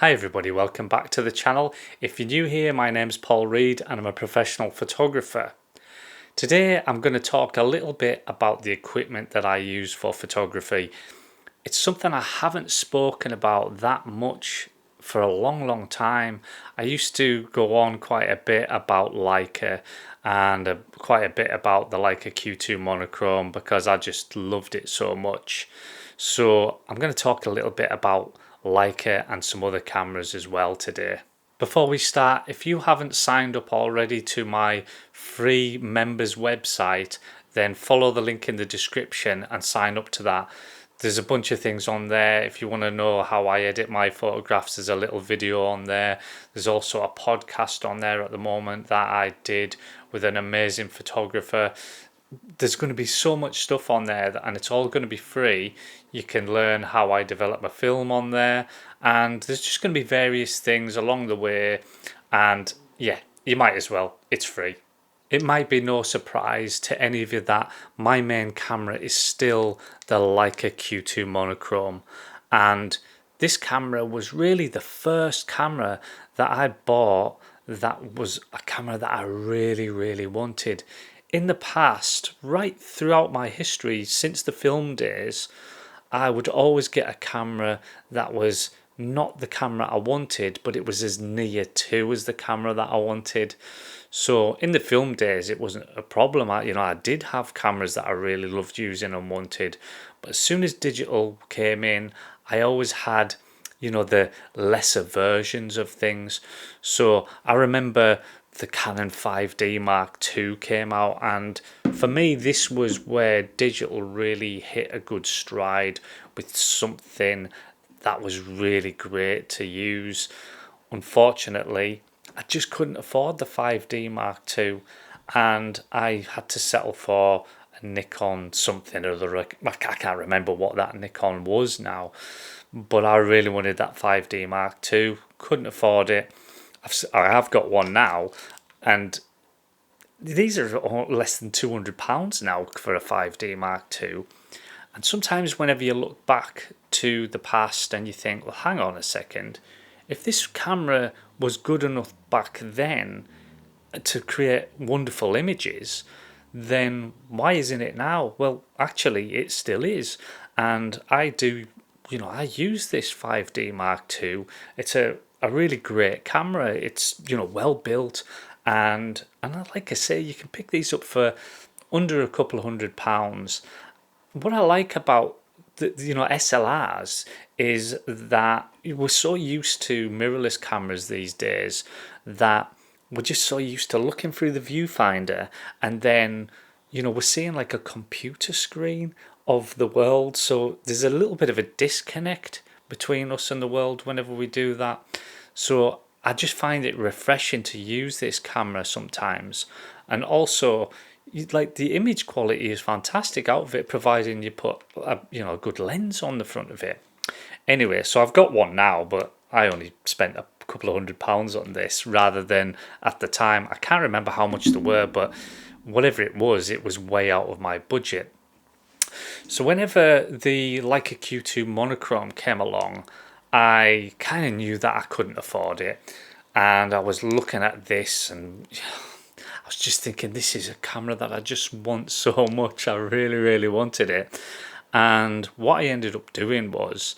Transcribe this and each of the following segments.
Hi everybody, welcome back to the channel. If you're new here, my name's Paul Reed and I'm a professional photographer. Today I'm going to talk a little bit about the equipment that I use for photography. It's something I haven't spoken about that much for a long time. I used to go on quite a bit about Leica and quite a bit about the Leica Q2 Monochrom because I just loved it so much. So I'm going to talk a little bit about Leica and some other cameras as well today. Before we start, if you haven't signed up already to my free members website, then follow the link in the description and sign up to that. There's a bunch of things on there. If you want to know how I edit my photographs, there's a little video on there. There's also a podcast on there at the moment that I did with an amazing photographer. There's going to be so much stuff on there and it's all going to be free. You can learn how I develop a film on there, and there's just going to be various things along the way, and yeah, you might as well. It's free. It might be no surprise to any of you that my main camera is still the Leica Q2 Monochrome, and this camera was really the first camera that I bought that was a camera that I really wanted. In the past, right throughout my history since the film days, I would always get a camera that was not the camera I wanted, but it was as near to as the camera that I wanted. So in the film days, it wasn't a problem. I did have cameras that I really loved using and wanted, but as soon as digital came in, I always had the lesser versions of things. So I remember the Canon 5D Mark II came out, and for me this was where digital really hit a good stride with something that was really great to use. Unfortunately, I just couldn't afford the 5D Mark II, and I had to settle for a Nikon something or other. I can't remember what that Nikon was now, but I really wanted that 5D Mark II, couldn't afford it. I have got one now, and these are less than £200 now for a 5D Mark II. And sometimes whenever you look back to the past and you think, well, hang on a second, if this camera was good enough back then to create wonderful images, then why isn't it now? Well, actually, it still is. And I use this 5D Mark II. It's a really great camera. It's, well built. And like I say, you can pick these up for under a couple of £100. What I like about the SLRs is that we're so used to mirrorless cameras these days that we're just so used to looking through the viewfinder, and then we're seeing like a computer screen of the world. So there's a little bit of a disconnect between us and the world whenever we do that. So I just find it refreshing to use this camera sometimes. And also, like, the image quality is fantastic out of it, providing you put a good lens on the front of it. Anyway, so I've got one now, but I only spent a couple of £100 on this rather than at the time. I can't remember how much they were, but whatever it was way out of my budget. So whenever the Leica Q2 Monochrome came along, I kind of knew that I couldn't afford it, and I was looking at this and I was just thinking, this is a camera that I just want so much. I really wanted it. And what I ended up doing was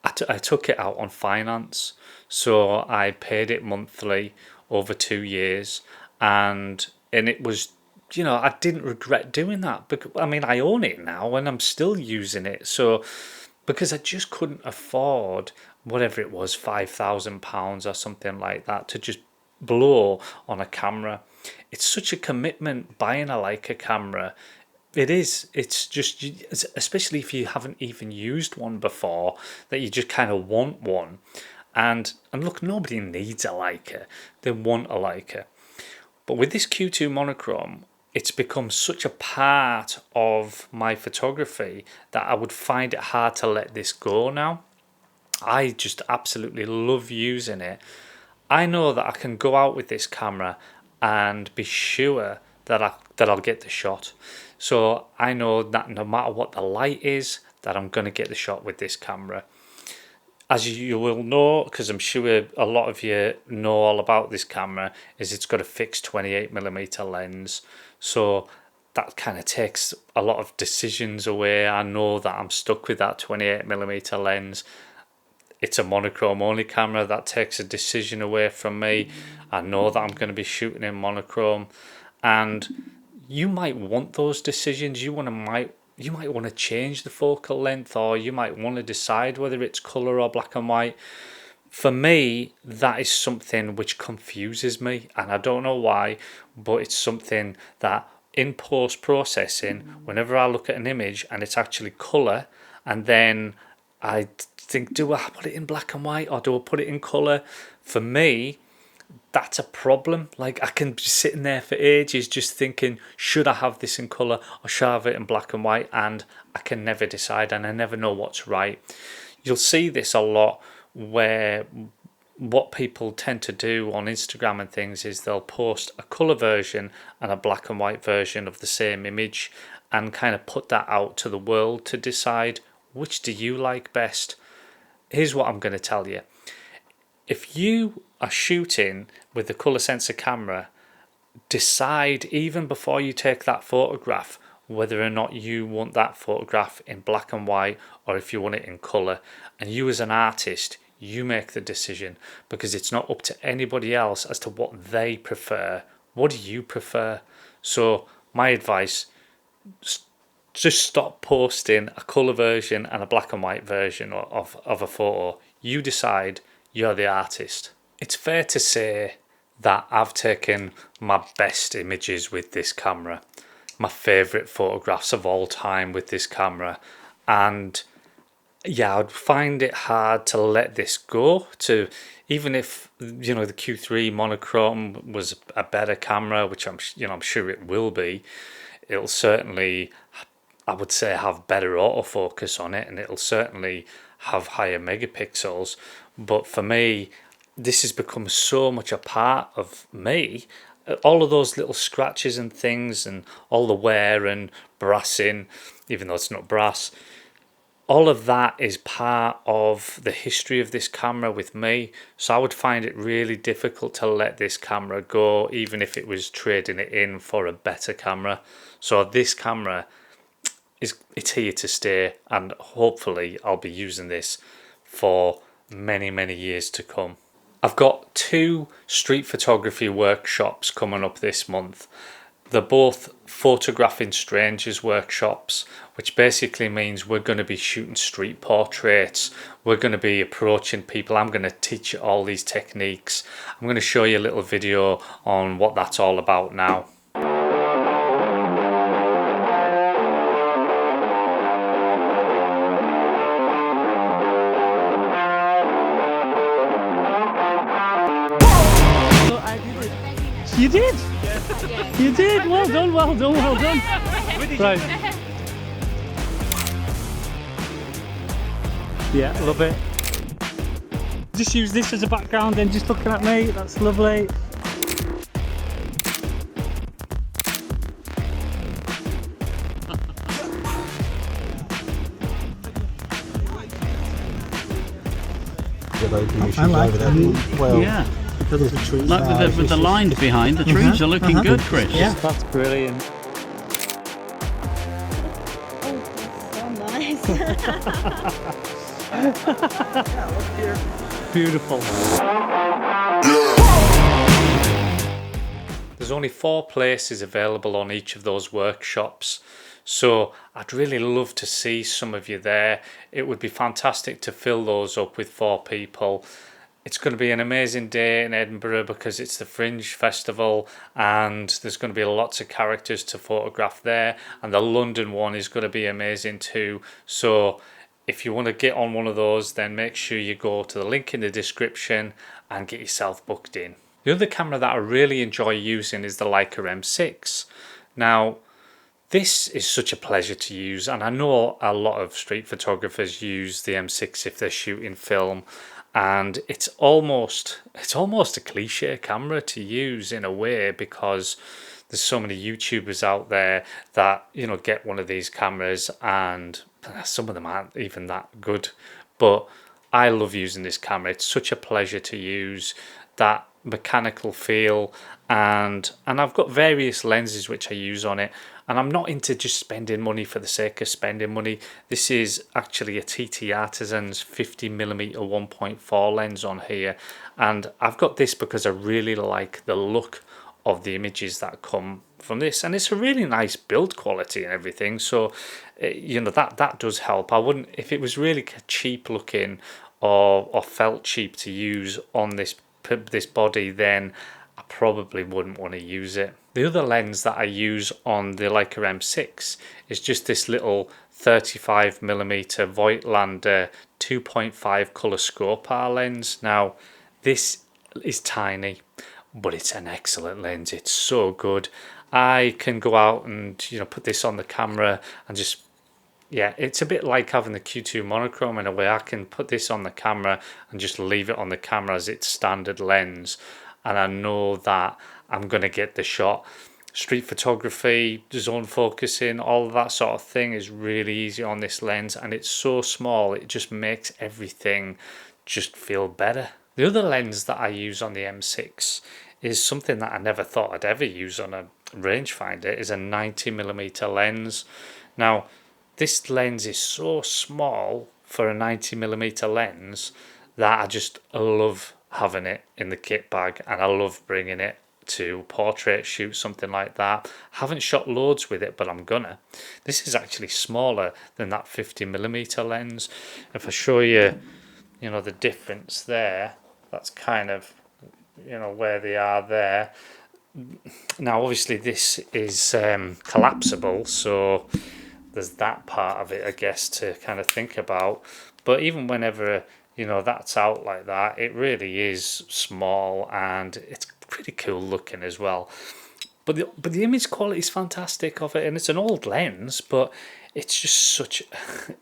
I took it out on finance. So I paid it monthly over 2 years, and it was, I didn't regret doing that, because I own it now and I'm still using it. So because I just couldn't afford whatever it was, £5,000 or something like that, to just blow on a camera. It's such a commitment buying a Leica camera. It is. It's just, especially if you haven't even used one before, that you just kind of want one. And look, nobody needs a Leica. They want a Leica. But with this Q2 Monochrome, it's become such a part of my photography that I would find it hard to let this go now. I just absolutely love using it. I know that I can go out with this camera and be sure that I'll get the shot. So I know that no matter what the light is, that I'm going to get the shot with this camera. as you will know, because I'm sure a lot of you know all about this camera, is it's got a fixed 28mm lens. So that kind of takes a lot of decisions away. I know that I'm stuck with that 28mm lens. It's a monochrome only camera. That takes a decision away from me. I know that I'm going to be shooting in monochrome, and you might want those decisions. You might want to change the focal length, or you might want to decide whether it's color or black and white. For me, that is something which confuses me, and I don't know why, but it's something that in post processing, whenever I look at an image and it's actually color, and then I think, do I put it in black and white or do I put it in color? For me, that's a problem. Like, I can be sitting there for ages just thinking, should I have this in colour or should I have it in black and white? And I can never decide, and I never know what's right. You'll see this a lot where what people tend to do on Instagram and things is they'll post a colour version and a black and white version of the same image and kind of put that out to the world to decide, which do you like best? Here's what I'm going to tell you. If you are shooting with the colour sensor camera, decide even before you take that photograph whether or not you want that photograph in black and white or if you want it in colour. And you as an artist, you make the decision, because it's not up to anybody else as to what they prefer. What do you prefer? So my advice, just stop posting a colour version and a black and white version of a photo. You decide. You're the artist. It's fair to say that I've taken my best images with this camera, my favourite photographs of all time with this camera, and yeah, I'd find it hard to let this go. To even if, you know, the Q3 Monochrom was a better camera, which I'm sure it will be, it'll certainly, I would say, have better autofocus on it, and it'll certainly have higher megapixels. But for me, this has become so much a part of me. All of those little scratches and things, and all the wear and brassing, even though it's not brass, all of that is part of the history of this camera with me. So I would find it really difficult to let this camera go, even if it was trading it in for a better camera. So this camera, it's here to stay, and hopefully I'll be using this for many years to come. I've got 2 street photography workshops coming up this month. They're both photographing strangers workshops, which basically means we're going to be shooting street portraits. We're going to be approaching people. I'm going to teach you all these techniques. I'm going to show you a little video on what that's all about now. You did? Yes. You did? Well done, well done, well done. Right. Yeah, love it. Just use this as a background and just looking at me. That's lovely. I like that. Well, yeah. Because of the trees. Like with the lines behind, the trees are looking good, Chris. Yeah. That's brilliant. Oh, so nice. Beautiful. There's only 4 places available on each of those workshops, so I'd really love to see some of you there. It would be fantastic to fill those up with 4 people. It's going to be an amazing day in Edinburgh because it's the Fringe Festival, and there's going to be lots of characters to photograph there, and the London one is going to be amazing too. So if you want to get on one of those, then make sure you go to the link in the description and get yourself booked in. The other camera that I really enjoy using is the Leica M6. Now, this is such a pleasure to use, and I know a lot of street photographers use the M6 if they're shooting film, and it's almost a cliche camera to use in a way, because there's so many YouTubers out there that, you know, get one of these cameras and some of them aren't even that good. But I love using this camera. It's such a pleasure to use, that mechanical feel, and I've got various lenses which I use on it, and I'm not into just spending money for the sake of spending money. This is actually a TT Artisan's 50mm 1.4 lens on here, and I've got this because I really like the look of the images that come from this, and it's a really nice build quality and everything, so you know, that does help. I wouldn't, if it was really cheap looking or felt cheap to use on this body, then I probably wouldn't want to use it. The other lens that I use on the Leica M6 is just this little 35mm Voigtlander 2.5 color scope R lens. Now this is tiny, but it's an excellent lens. It's so good. I can go out and, you know, put this on the camera and just, yeah, it's a bit like having the Q2 Monochrom in a way. I can put this on the camera and just leave it on the camera as its standard lens, and I know that I'm going to get the shot. Street photography, zone focusing, all of that sort of thing is really easy on this lens, and it's so small, it just makes everything just feel better. The other lens that I use on the M6 is something that I never thought I'd ever use on a rangefinder, is a 90mm lens. Now, this lens is so small for a 90mm lens that I just love having it in the kit bag, and I love bringing it to portrait shoot, something like that. Haven't shot loads with it, but I'm gonna. This is actually smaller than that 50mm lens. If I show you, you know, the difference there, that's kind of, you know, where they are there. Now obviously this is collapsible, so there's that part of it, I guess, to kind of think about. But even whenever, you know, that's out like that, it really is small, and it's pretty cool looking as well. But the image quality is fantastic of it, and it's an old lens, but it's just such,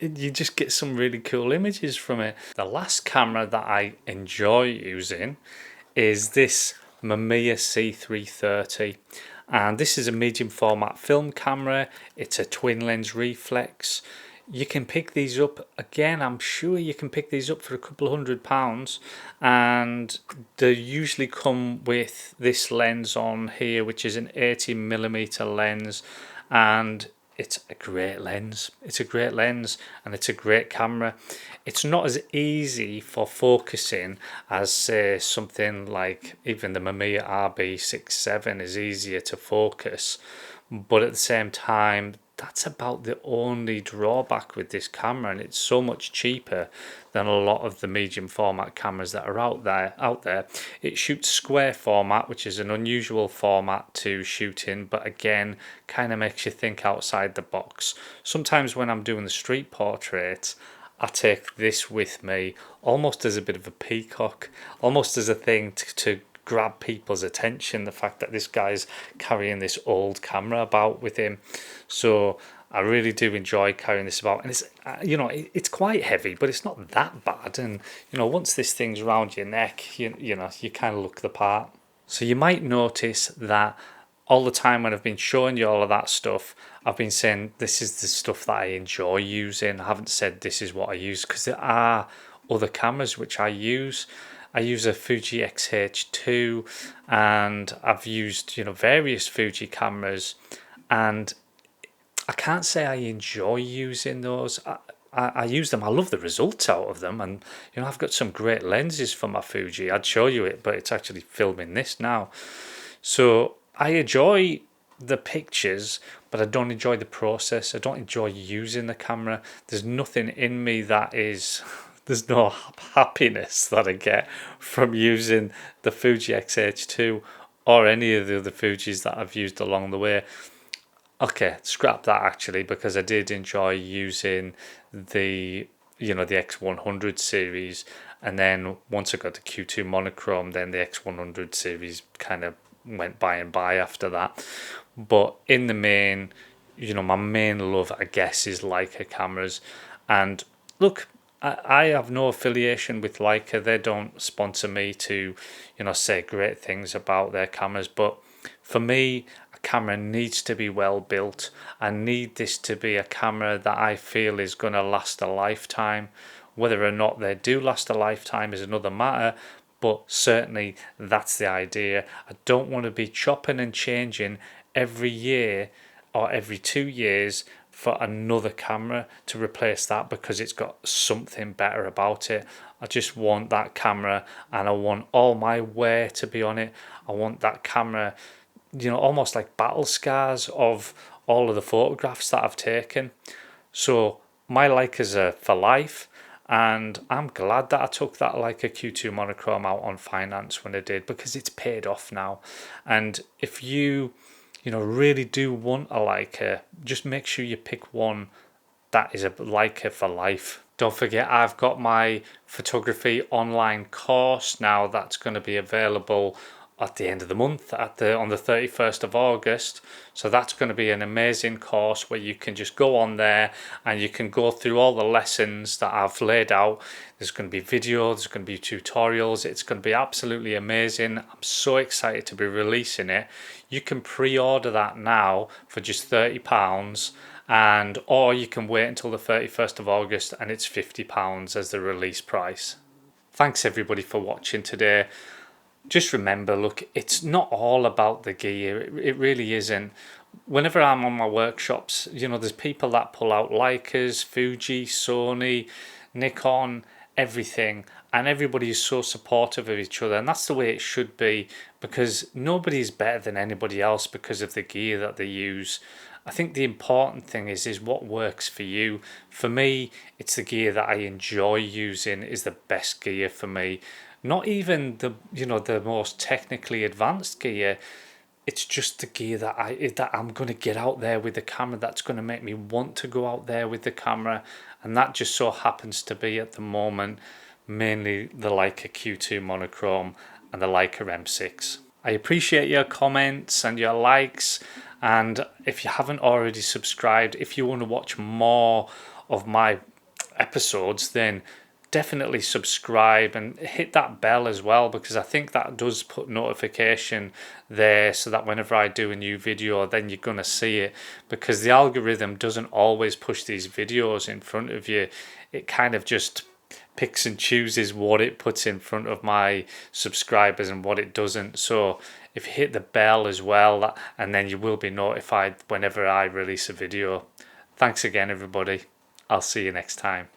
you just get some really cool images from it. The last camera that I enjoy using is this Mamiya C330, and this is a medium format film camera. It's a twin lens reflex. You can pick these up, again, I'm sure you can pick these up for a couple of £100, and they usually come with this lens on here, which is an 80mm lens, and it's a great lens. It's a great lens, and it's a great camera. It's not as easy for focusing as, say, something like even the Mamiya RB67 is easier to focus, but at the same time, that's about the only drawback with this camera, and it's so much cheaper than a lot of the medium format cameras that are out there. It shoots square format, which is an unusual format to shoot in, but again, kind of makes you think outside the box. Sometimes when I'm doing the street portraits, I take this with me almost as a bit of a peacock, almost as a thing to grab people's attention, the fact that this guy's carrying this old camera about with him. So I really do enjoy carrying this about, and it's, you know, it's quite heavy, but it's not that bad. And you know, once this thing's around your neck, you know, you kind of look the part. So you might notice that all the time when I've been showing you all of that stuff, I've been saying this is the stuff that I enjoy using. I haven't said this is what I use, because there are other cameras which I use. I use a Fuji X-H2, and I've used, you know, various Fuji cameras, and I can't say I enjoy using those. I use them. I love the results out of them, and you know, I've got some great lenses for my Fuji. I'd show you it, but it's actually filming this now. So I enjoy the pictures, but I don't enjoy the process. I don't enjoy using the camera. There's nothing in me that is... There's no happiness that I get from using the Fuji X-H2 or any of the other Fujis that I've used along the way. Okay, scrap that actually, because I did enjoy using the, you know, the X100 series, and then once I got the Q2 Monochrom, then the X100 series kind of went by and by after that. But in the main, you know, my main love, I guess, is Leica cameras. And look, I have no affiliation with Leica. They don't sponsor me to, you know, say great things about their cameras. But for me, a camera needs to be well built. I need this to be a camera that I feel is going to last a lifetime. Whether or not they do last a lifetime is another matter, but certainly that's the idea. I don't want to be chopping and changing every year or every 2 years for another camera to replace that because it's got something better about it. I just want that camera, and I want all my wear to be on it. I want that camera, you know, almost like battle scars of all of the photographs that I've taken. So my Leicas are for life, and I'm glad that I took that Leica Q2 Monochrome out on finance when I did, because it's paid off now. And if you really do want a Leica, just make sure you pick one that is a Leica for life. Don't forget, I've got my photography online course now that's going to be available at the end of the month, on the 31st of August. So that's going to be an amazing course where you can just go on there and you can go through all the lessons that I've laid out. There's going to be video, there's going to be tutorials. It's going to be absolutely amazing. I'm so excited to be releasing it. You can pre-order that now for just £30, or you can wait until the 31st of August and it's £50 as the release price. Thanks everybody for watching today. Just remember, look, it's not all about the gear. It really isn't. Whenever I'm on my workshops, there's people that pull out Leicas, Fuji, Sony, Nikon, everything, and everybody is so supportive of each other, and that's the way it should be, because nobody's better than anybody else because of the gear that they use. I think the important thing is what works for you. For me, it's the gear that I enjoy using is the best gear for me. Not even the most technically advanced gear. It's just the gear that I'm going to get out there with the camera, that's going to make me want to go out there with the camera, and that just so happens to be at the moment mainly the Leica Q2 Monochrome and the Leica M6. I appreciate your comments and your likes, and if you haven't already subscribed, if you want to watch more of my episodes, then definitely subscribe and hit that bell as well, because I think that does put notification there so that whenever I do a new video, then you're gonna see it, because the algorithm doesn't always push these videos in front of you. It kind of just picks and chooses what it puts in front of my subscribers and what it doesn't. So if you hit the bell as well, and then you will be notified whenever I release a video. Thanks again everybody. I'll see you next time.